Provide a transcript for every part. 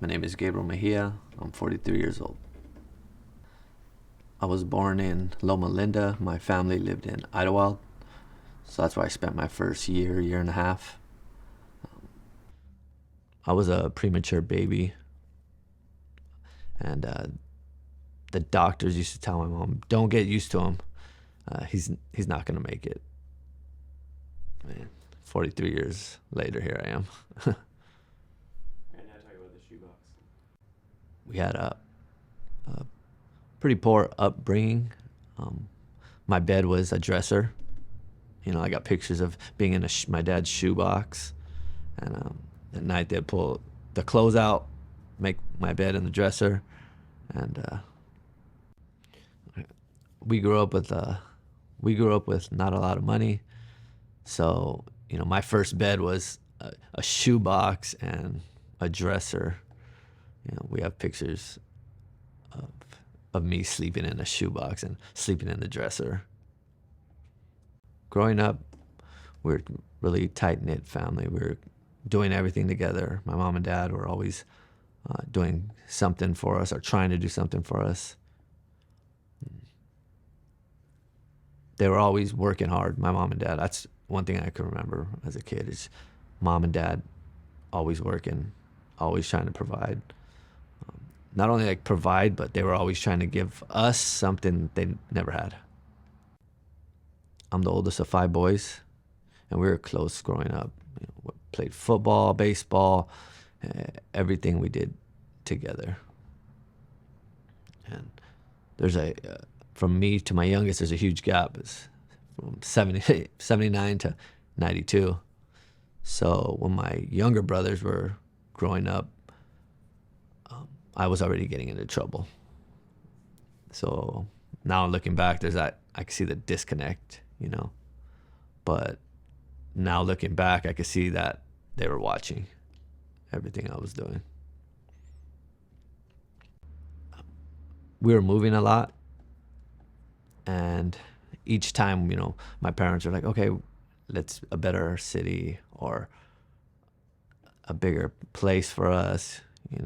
My name is Gabriel Mejia. I'm 43 years old. I was born in Loma Linda. My family lived in Idlewild, so that's where I spent my first year and a half. I was a premature baby, and the doctors used to tell my mom, "Don't get used to him. He's not gonna make it." Man, 43 years later, here I am. And now talk about the shoebox. We had a pretty poor upbringing. My bed was a dresser. I got pictures of being in my dad's shoebox, and at night they'd pull the clothes out, make my bed in the dresser, and we grew up with not a lot of money, so my first bed was a shoebox and a dresser. We have pictures of me sleeping in a shoebox and sleeping in the dresser. Growing up, we were a really tight-knit family. We were doing everything together. My mom and dad were always doing something for us or trying to do something for us. They were always working hard, my mom and dad. That's one thing I can remember as a kid is mom and dad always working, always trying to provide. Not only like provide, but they were always trying to give us something they never had. I'm the oldest of 5 boys, and we were close growing up. Played football, baseball, everything we did together. And there's from me to my youngest, there's a huge gap. It's from 79 to 92. So when my younger brothers were growing up, I was already getting into trouble. So now looking back, there's that, I can see the disconnect, But now looking back, I could see that they were watching everything I was doing. We were moving a lot, and each time, my parents were like, okay, let's a better city or a bigger place for us.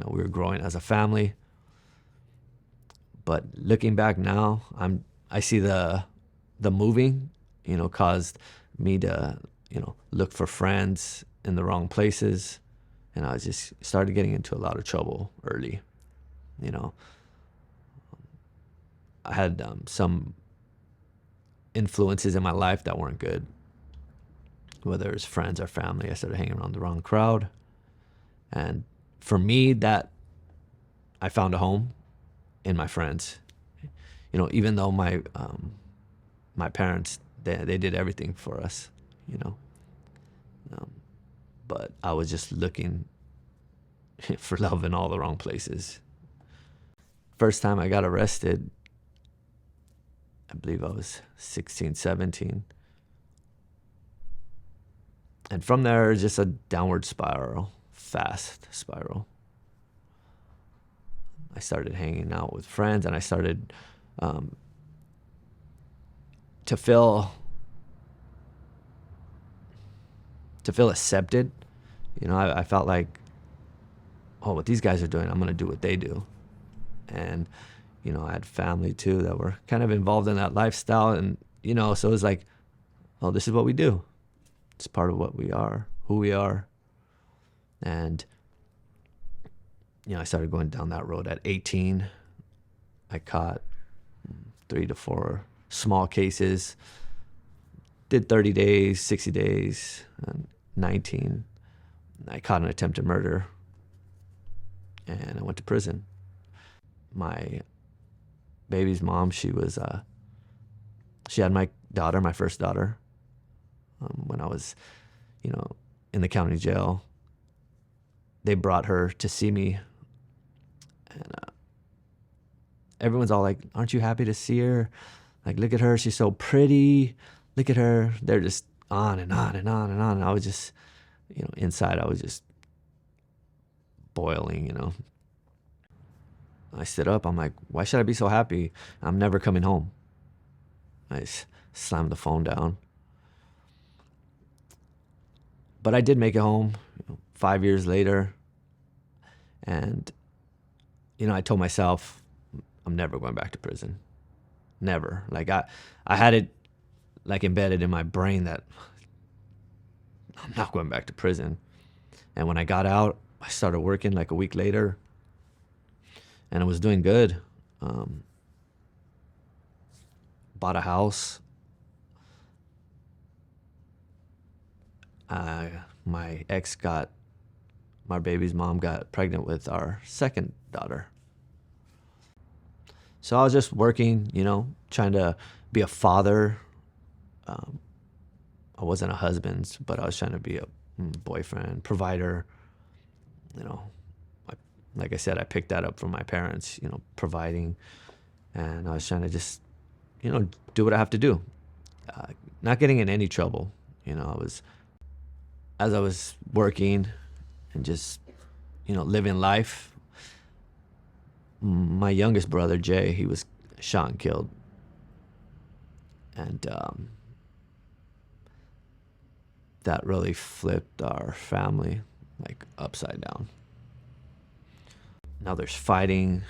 We were growing as a family. But looking back now, I see the moving, caused me to, look for friends in the wrong places, and I just started getting into a lot of trouble early. I had some influences in my life that weren't good, whether it's friends or family. I started hanging around the wrong crowd, and for me, that I found a home in my friends. Even though my parents, they did everything for us, but I was just looking for love in all the wrong places. First time I got arrested, I believe I was 16, 17. And from there, just a downward spiral, fast spiral. I started hanging out with friends, and I started to feel accepted. I felt like, oh, what these guys are doing, I'm going to do what they do. And, I had family too that were kind of involved in that lifestyle. And, so it was like, oh, this is what we do. It's part of what we are, who we are. And, I started going down that road at 18. I caught 3 to 4 small cases, did 30 days, 60 days, and 19. I caught an attempted murder, and I went to prison. My baby's mom, she had my daughter, my first daughter, when I was, in the county jail. They brought her to see me, and everyone's all like, aren't you happy to see her? Like, look at her, she's so pretty. Look at her. They're just on and on and on and on. And I was just, inside I was just boiling, I stood up. I'm like, why should I be so happy? I'm never coming home. I just slammed the phone down. But I did make it home 5 years later. And, you know, I told myself, I'm never going back to prison. Never. Like I had it like embedded in my brain that I'm not going back to prison. And when I got out, I started working like a week later, and I was doing good. Um, Bought a house. My ex got, my baby's mom got pregnant with our second daughter. So I was just working, you know, trying to be a father. Um, I wasn't a husband, but I was trying to be a boyfriend, provider. You know, like I said, I picked that up from my parents, you know, providing. And I was trying to just, you know, do what I have to do. Not getting in any trouble. You know, as I was working and just, you know, living life, my youngest brother, Jay, he was shot and killed. And that really flipped our family like upside down. Now there's fighting.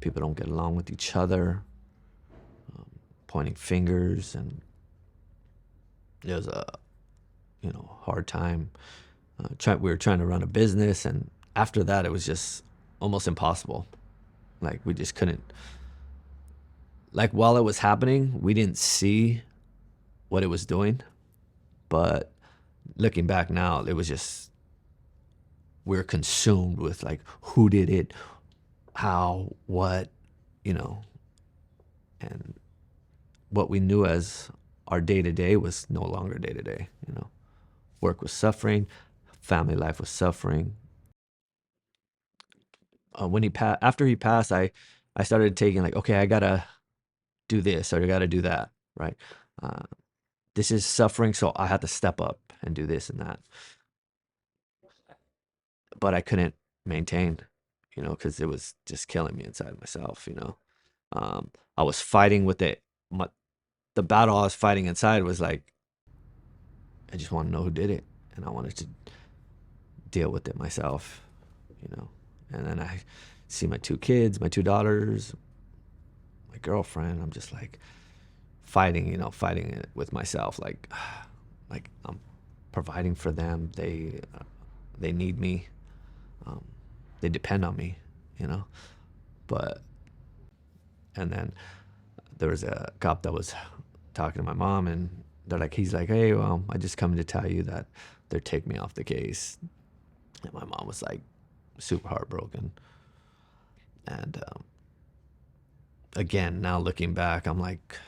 People don't get along with each other, pointing fingers, and it was a, you know, hard time. We were trying to run a business, and after that, it was just almost impossible. Like we just couldn't. Like while it was happening, we didn't see what it was doing, but looking back now, it was just we're consumed with like who did it, how, what, you know, and what we knew as our day to day was no longer day to day. You know, work was suffering, family life was suffering. When after he passed, I started taking like, okay, I gotta do this or I gotta do that, right? Uh, this is suffering, so I had to step up and do this and that. But I couldn't maintain, you know, because it was just killing me inside myself, you know. I was fighting with it. The battle I was fighting inside was like, I just want to know who did it, and I wanted to deal with it myself, you know. And then I see my two kids, my two daughters, my girlfriend. I'm just like fighting, you know, fighting it with myself, like I'm providing for them. They need me. Um, they depend on me, you know. But and then there was a cop that was talking to my mom, and he's like, hey, well, I just come to tell you that they're taking me off the case. And my mom was like super heartbroken. And again, now looking back, I'm like,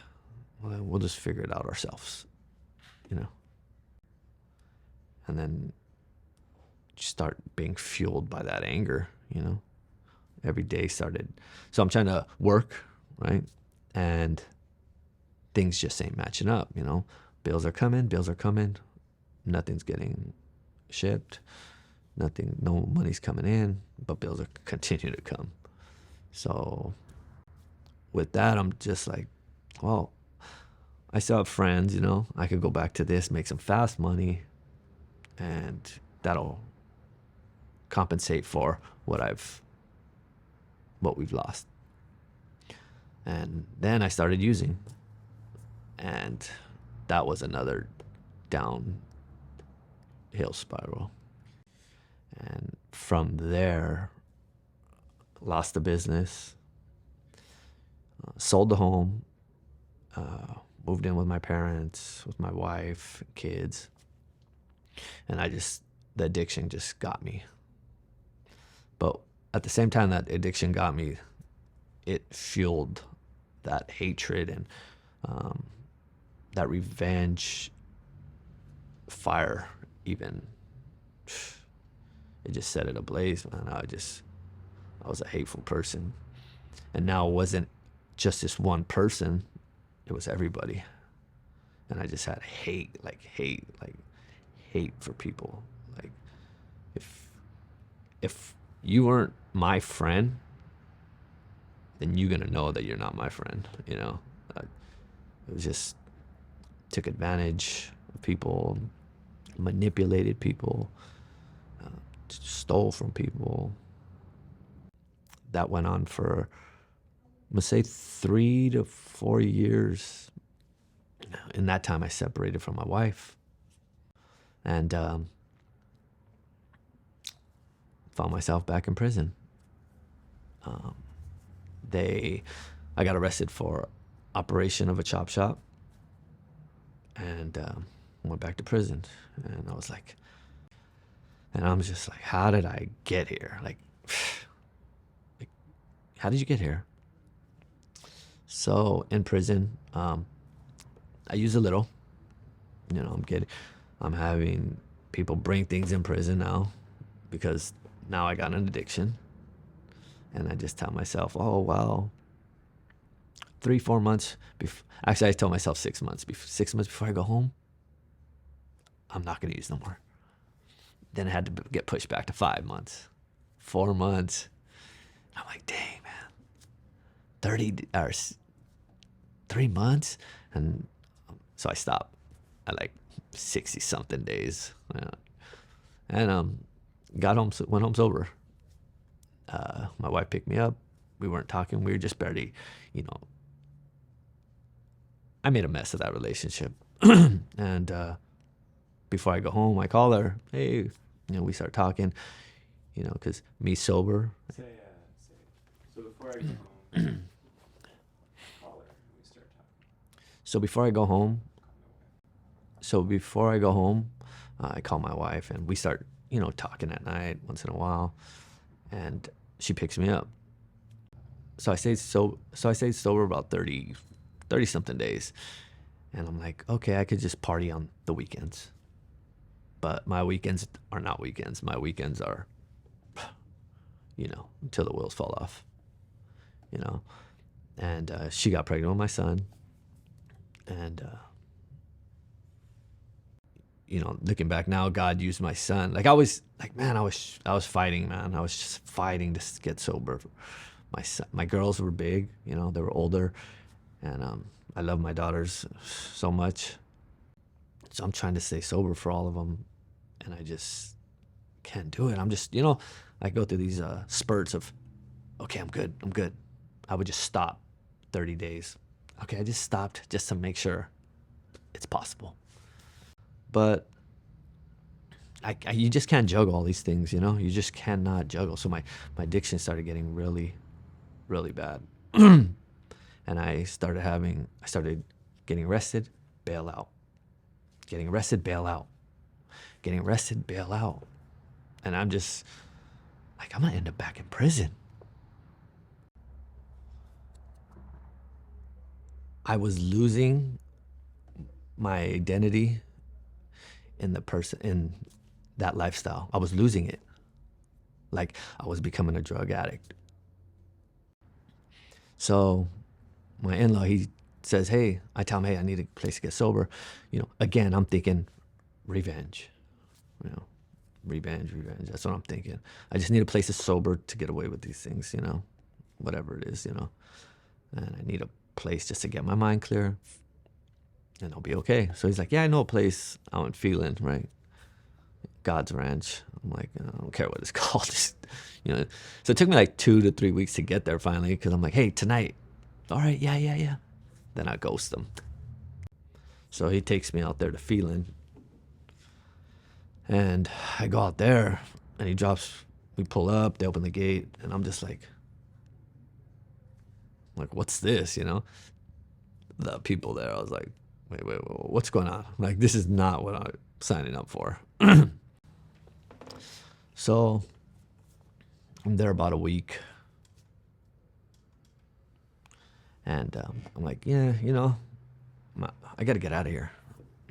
well, we'll just figure it out ourselves, you know. And then start being fueled by that anger, you know. Every day started. So I'm trying to work, right? And things just ain't matching up, you know. Bills are coming, nothing's getting shipped, nothing, no money's coming in, but bills are continue to come. So with that, I'm just like, well, I still have friends, you know. I could go back to this, make some fast money, and that'll compensate for what we've lost. And then I started using, and that was another downhill spiral. And from there, lost the business, sold the home, moved in with my parents, with my wife, kids. And the addiction just got me. But at the same time that addiction got me, it fueled that hatred and that revenge fire. Even it just set it ablaze, man. I was a hateful person. And now it wasn't just this one person, it was everybody. And I just had hate for people. Like if you weren't my friend, then you're gonna know that you're not my friend, you know. It was just took advantage of people, manipulated people, stole from people. That went on for, I'm gonna say, 3 to 4 years. In that time, I separated from my wife, and found myself back in prison. I got arrested for operation of a chop shop, and went back to prison. And I was like, and I'm just like, how did I get here? Like, how did you get here? So in prison, I use a little. I'm having people bring things in prison now, because now I got an addiction. And I just tell myself, oh, well, 3-4 months. Actually, I tell myself 6 months. 6 months before I go home, I'm not going to use no more. Then I had to get pushed back to 5 months, 4 months. I'm like, dang, man, 30 hours, 3 months. And so I stopped at like 60 something days. Yeah. And went home sober. My wife picked me up. We weren't talking. We were just barely, I made a mess of that relationship. And before I go home, I call her. Hey, we start talking, because me sober. Say. So before I go home, call her. We start talking. So before I go home, I call my wife, and we start, talking at night once in a while, and she picks me up. So I stayed sober about 30 something days, and I'm like, okay, I could just party on the weekends, but my weekends are not weekends. My weekends are, until the wheels fall off, And she got pregnant with my son, and looking back now, God used my son. Like I was fighting, man. I was just fighting to get sober. My girls were big, they were older, and I love my daughters so much. So I'm trying to stay sober for all of them, and I just can't do it. I'm just, I go through these spurts of, okay, I'm good. I would just stop 30 days. Okay, I just stopped just to make sure it's possible. But you just can't juggle all these things, You just cannot juggle. So my addiction started getting really, really bad. And I started getting arrested, bail out. Getting arrested, bail out. Getting arrested, bail out. And I'm just like, I'm going to end up back in prison. I was losing my identity in that lifestyle. I was losing it. Like I was becoming a drug addict. So my in-law, he says, hey, I tell him, hey, I need a place to get sober. Again, I'm thinking revenge. Revenge. That's what I'm thinking. I just need a place to sober to get away with these things, whatever it is, And I need a place just to get my mind clear, and I'll be okay. So he's like, yeah, I know a place out in Phelan, right? God's Ranch. I'm like, I don't care what it's called. Just, So it took me like 2 to 3 weeks to get there finally, because I'm like, hey, tonight. All right, yeah. Then I ghost him. So he takes me out there to Phelan, and I go out there, and we pull up, they open the gate, and I'm just like, what's this, The people there, I was like, wait, what's going on? Like, this is not what I'm signing up for. So I'm there about a week, and I'm like, yeah, I got to get out of here.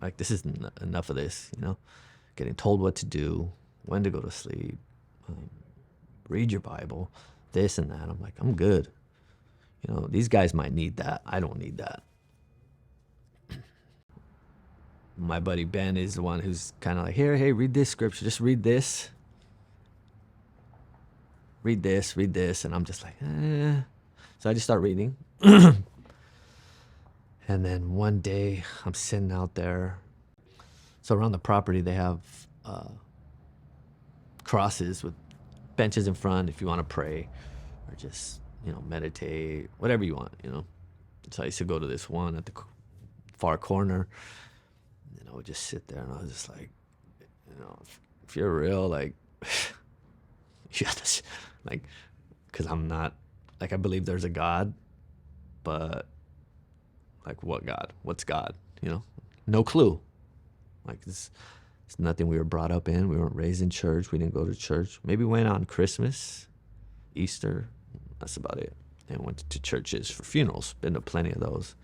Like, this is enough of this, getting told what to do, when to go to sleep, read your Bible, this and that. I'm like, I'm good. These guys might need that. I don't need that. My buddy Ben is the one who's kind of like, here, hey, read this scripture. Just read this. Read this. And I'm just like, eh. So I just start reading. And then one day I'm sitting out there. So around the property, they have crosses with benches in front if you want to pray or just, meditate, whatever you want, So I used to go to this one at the far corner, and I would just sit there, and I was just like, if you're real, like, you have to, like, because I'm not, like, I believe there's a God, but, like, what God? What's God? No clue. Like, it's nothing we were brought up in. We weren't raised in church. We didn't go to church. Maybe went on Christmas, Easter. That's about it. And went to churches for funerals. Been to plenty of those.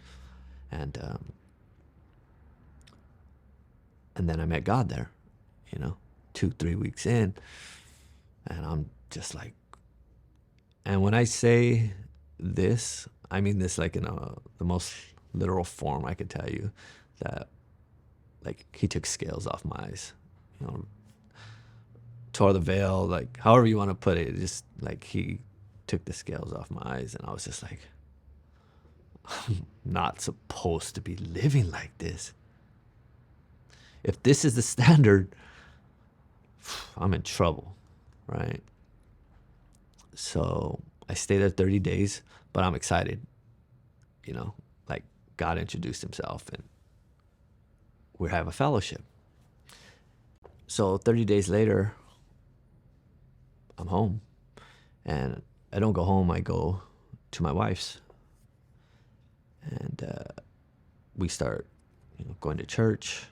And then I met God there, 2-3 weeks in. And I'm just like, and when I say this, I mean this like in the most literal form I could tell you, that like he took scales off my eyes, tore the veil, like however you want to put it, just like he took the scales off my eyes, and I was just like, I'm not supposed to be living like this. If this is the standard, I'm in trouble, right? So I stayed there 30 days, but I'm excited, like God introduced himself and we have a fellowship. So 30 days later, I'm home, and I don't go home. I go to my wife's, and we start, going to church,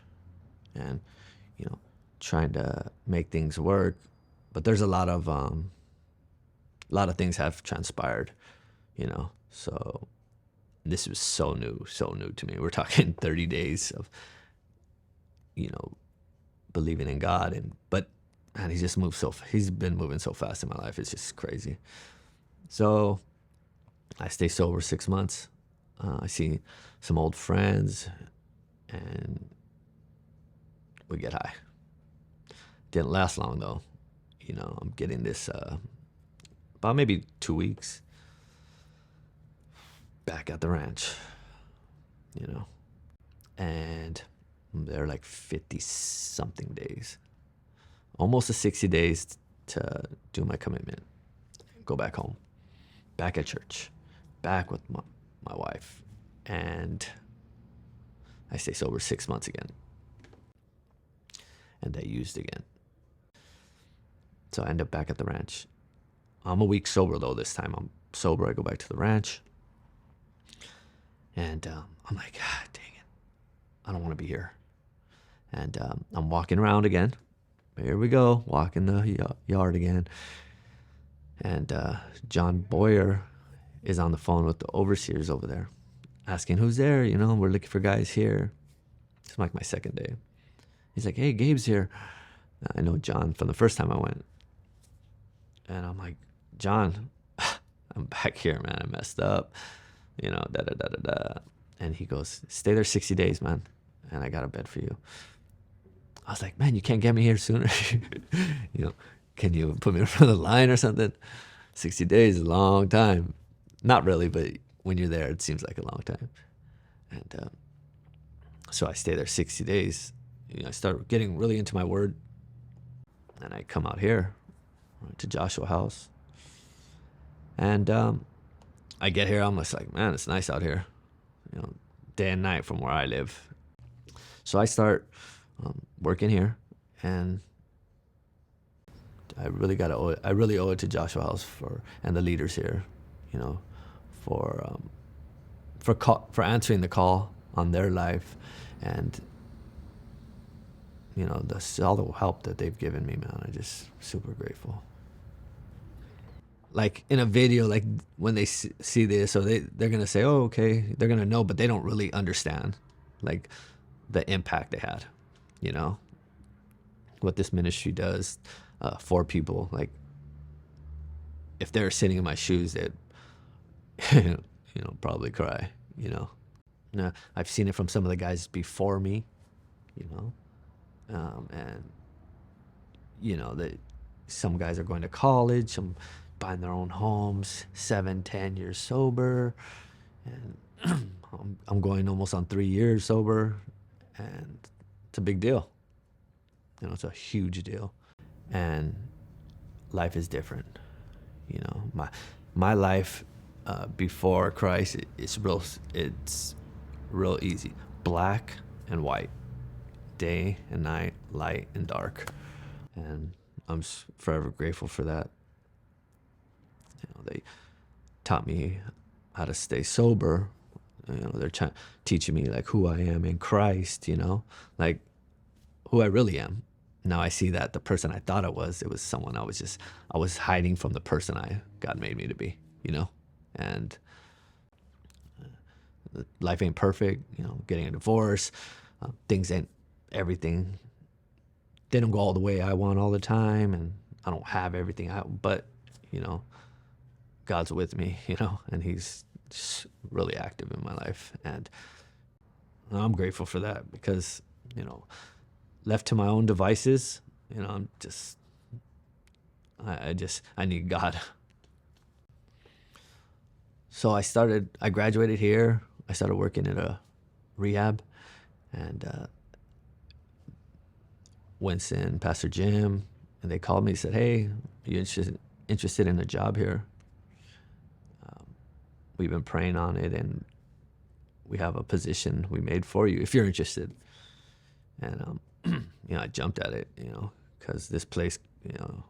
and trying to make things work. But there's a lot of things have transpired, So this was so new to me. We're talking 30 days of, believing in God, but man, he's been moving so fast in my life. It's just crazy. So I stay sober 6 months. I see some old friends, and we get high. Didn't last long though. I'm getting this about maybe 2 weeks back at the ranch, and they're like 50 something days, almost to 60 days to do my commitment, go back home, back at church, back with my wife, and I stay sober 6 months again, and I used again. So I end up back at the ranch. I'm a week sober though. This time I'm sober. I go back to the ranch, and I'm like, dang it, I don't want to be here. And I'm walking around again. Here we go, walking the yard again. And John Boyer is on the phone with the overseers over there, asking who's there. We're looking for guys here. It's like my second day. He's like, hey, Gabe's here. I know John from the first time I went. And I'm like, John, I'm back here, man. I messed up. Da-da-da-da-da. And he goes, stay there 60 days, man. And I got a bed for you. I was like, man, you can't get me here sooner. Can you put me in front of the line or something? 60 days is a long time. Not really, but when you're there, it seems like a long time. And so I stay there 60 days. I start getting really into my word. And I come out here to Joshua House. And I get here, I'm just like, man, it's nice out here. Day and night from where I live. So I start working here, and I really owe it to Joshua House and the leaders here, for answering the call on their life, and all the help that they've given me, man. I'm just super grateful. Like in a video, like when they see this, so they're gonna say, oh, okay, they're gonna know, but they don't really understand like the impact they had, what this ministry does for people. Like if they're sitting in my shoes, they'd probably cry. Now, I've seen it from some of the guys before me, and that some guys are going to college, some buying their own homes, 7-10 years sober, and I'm going almost on 3 years sober, and it's a big deal. It's a huge deal. And life is different. You know, my life before Christ, it's real easy, black and white, day and night, light and dark, and I'm forever grateful for that. You know, they taught me how to stay sober. You know, they're teaching me like who I am in Christ. You know, like who I really am. Now I see that the person I thought I was, it was someone I was hiding from the person God made me to be, you know? And life ain't perfect, you know, getting a divorce, things ain't everything. They don't go all the way I want all the time, and I don't have everything but, you know, God's with me, you know, and he's just really active in my life. And I'm grateful for that because, you know, left to my own devices, you know, I need God. So I graduated here. I started working at a rehab, and Winston, Pastor Jim, and they called me and said, "Hey, are you interested in a job here? We've been praying on it, and we have a position we made for you if you're interested." And you know, I jumped at it, you know, because this place, you know,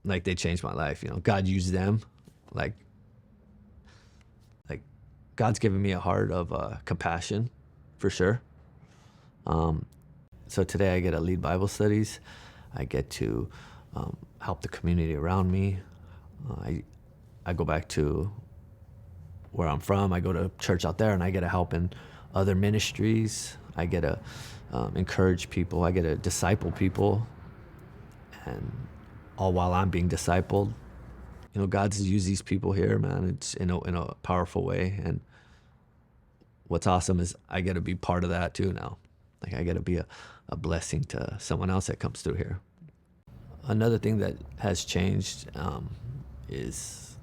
like they changed my life. You know, God used them, like God's given me a heart of compassion, for sure. So today I get to lead Bible studies. I get to help the community around me. I go back to where I'm from. I go to church out there, and I get to help in other ministries. I get to encourage people. I get to disciple people, and all while I'm being discipled. You know, God's used these people here, man. It's in a powerful way. And what's awesome is I get to be part of that too now. Like I get to be a blessing to someone else that comes through here. Another thing that has changed is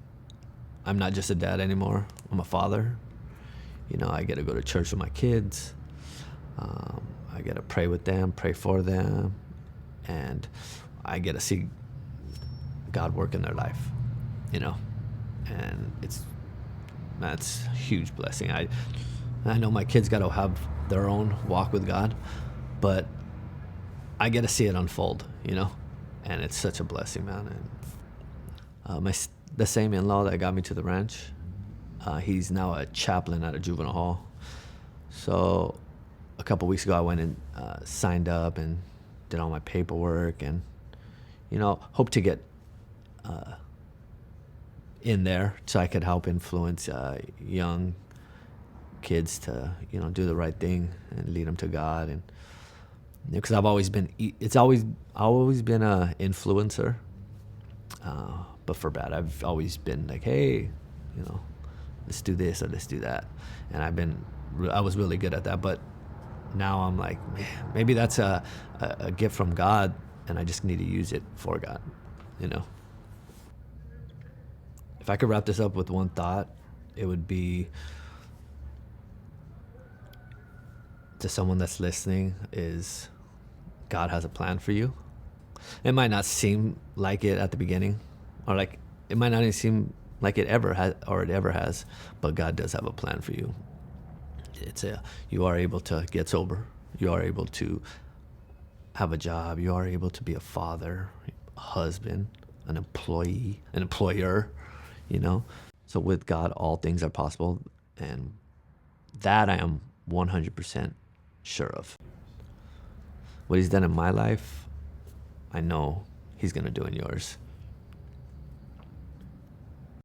I'm not just a dad anymore. I'm a father. You know, I get to go to church with my kids. I get to pray with them, pray for them, and I get to see God work in their life. You know, and that's a huge blessing. I know my kids got to have their own walk with God, but I get to see it unfold, you know, and it's such a blessing, man. And the same in-law that got me to the ranch, he's now a chaplain at a juvenile hall. So a couple weeks ago, I went and signed up and did all my paperwork, and you know, hope to get in there so I could help influence young kids to, you know, do the right thing and lead them to God. And because I've always been been a influencer, but for bad. I've always been like, hey, you know, let's do this or let's do that, and I was really good at that. But now I'm like, man, maybe that's a gift from God, and I just need to use it for God, you know. If I could wrap this up with one thought, it would be to someone that's listening is God has a plan for you. It might not seem like it at the beginning, or like it might not even seem like it ever has, but God does have a plan for you. You are able to get sober. You are able to have a job. You are able to be a father, a husband, an employee, an employer, you know. So with God, all things are possible, and that I am 100% sure of. What he's done in my life, I know he's going to do in yours.